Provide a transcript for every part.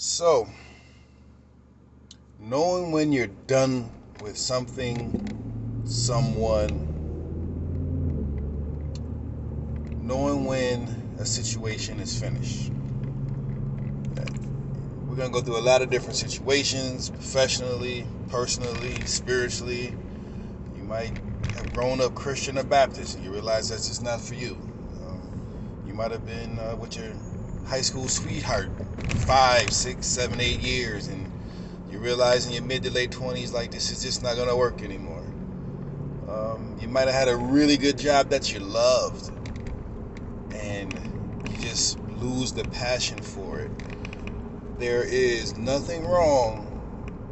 So, knowing when you're done with something, someone, knowing when a situation is finished. We're going to go through a lot of different situations, professionally, personally, spiritually. You might have grown up Christian or Baptist and you realize that's just not for you. You might have been with your high school sweetheart 5, 6, 7, 8 years, and you realize in your mid to late 20s, like, this is just not going to work anymore. You might have had a really good job that you loved, and you just lose the passion for it. There is nothing wrong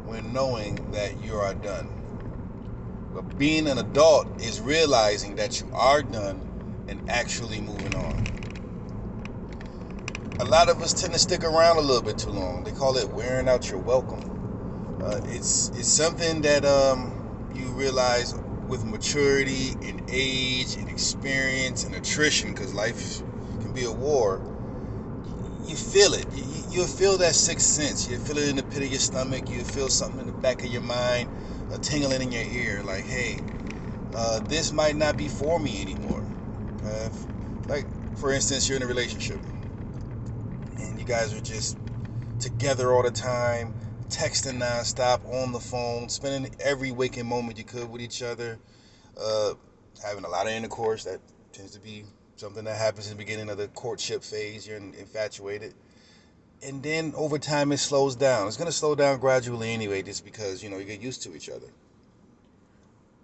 when knowing that you are done. But being an adult is realizing that you are done and actually moving on. A lot of us tend to stick around a little bit too long. They call it wearing out your welcome. It's something that you realize with maturity and age and experience and attrition, because life can be a war. You feel it. You'll feel that sixth sense. You feel it in the pit of your stomach. You feel something in the back of your mind, a tingling in your ear, like, hey, this might not be for me anymore. Like, for instance, you're in a relationship and you guys are just together all the time, texting nonstop, on the phone, spending every waking moment you could with each other, having a lot of intercourse. That tends to be something that happens in the beginning of the courtship phase. You're infatuated. And then over time it slows down. It's going to slow down gradually anyway, just because, you get used to each other.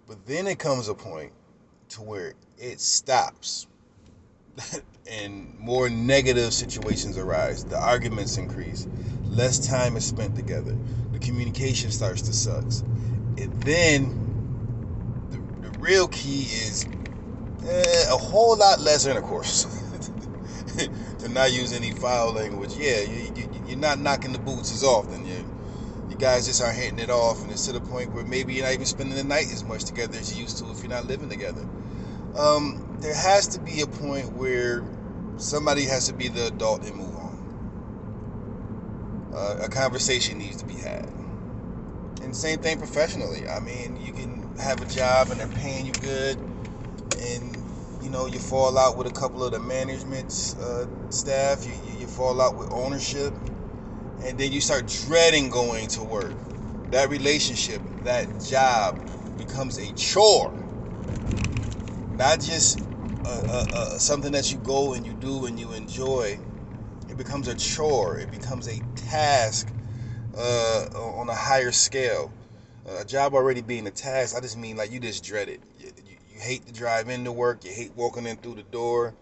But then it comes a point to where it stops and more negative situations arise. The arguments increase. Less time is spent together. The communication starts to suck. And then the real key is a whole lot less intercourse. To not use any foul language. Yeah, you're not knocking the boots as often. You guys just aren't hitting it off, and it's to the point where maybe you're not even spending the night as much together as you used to if you're not living together. There has to be a point where somebody has to be the adult and move on. A conversation needs to be had. And same thing professionally. I mean, you can have a job and they're paying you good, and you fall out with a couple of the management staff. You fall out with ownership, and then you start dreading going to work. That relationship, that job becomes a chore, not just something that you go and you do and you enjoy. It becomes a chore. It becomes a task on a higher scale. A job already being a task, I just mean like you just dread it. You hate to drive into work. You hate walking in through the door.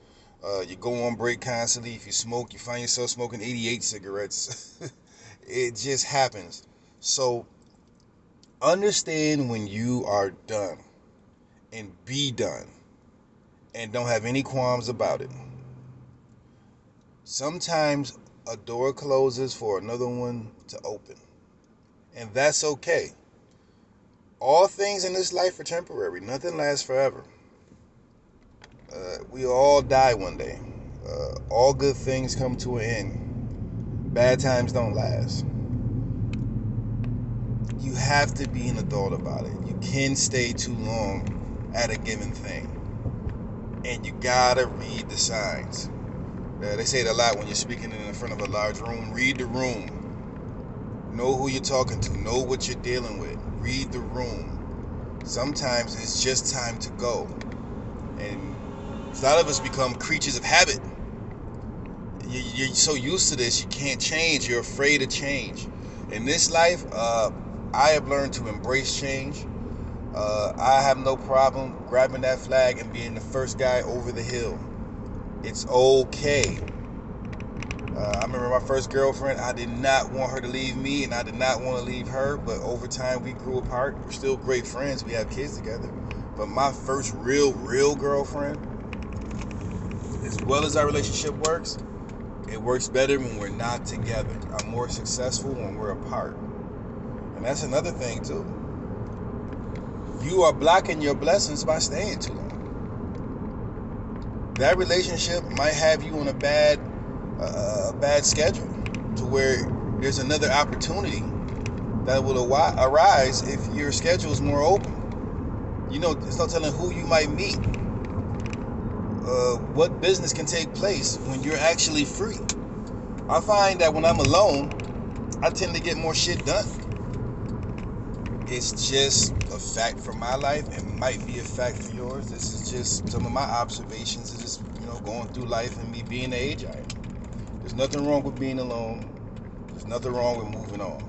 You go on break constantly. If you smoke, you find yourself smoking 88 cigarettes. It just happens. So understand when you are done and be done, and don't have any qualms about it. Sometimes a door closes for another one to open, and that's okay. All things in this life are temporary. Nothing lasts forever. We all die one day. All good things come to an end. Bad times don't last. You have to be an adult about it. You can stay too long at a given thing. And you gotta read the signs. They say it a lot when you're speaking in front of a large room. Read the room. Know who you're talking to. Know what you're dealing with. Read the room. Sometimes it's just time to go. And a lot of us become creatures of habit. You're so used to this, you can't change. You're afraid of change. In this life, I have learned to embrace change. I have no problem grabbing that flag and being the first guy over the hill. It's okay. I remember my first girlfriend. I did not want her to leave me, and I did not want to leave her. But over time, we grew apart. We're still great friends. We have kids together. But my first real girlfriend, as well as our relationship works, it works better when we're not together. I'm more successful when we're apart. And that's another thing, too. You are blocking your blessings by staying too long. That relationship might have you on a bad schedule, to where there's another opportunity that will arise if your schedule is more open. It's no telling who you might meet. What business can take place when you're actually free. I find that when I'm alone, I tend to get more shit done. It's just a fact for my life. It might be a fact for yours. This is just some of my observations of just, going through life and me being the age I am. There's nothing wrong with being alone. There's nothing wrong with moving on.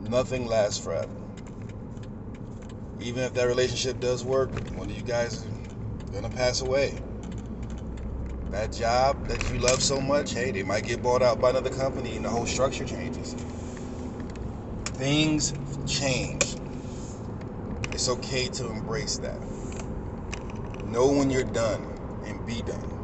Nothing lasts forever. Even if that relationship does work, one of you guys is gonna pass away. That job that you love so much, hey, they might get bought out by another company and the whole structure changes. Things change. It's okay to embrace that. Know when you're done and be done.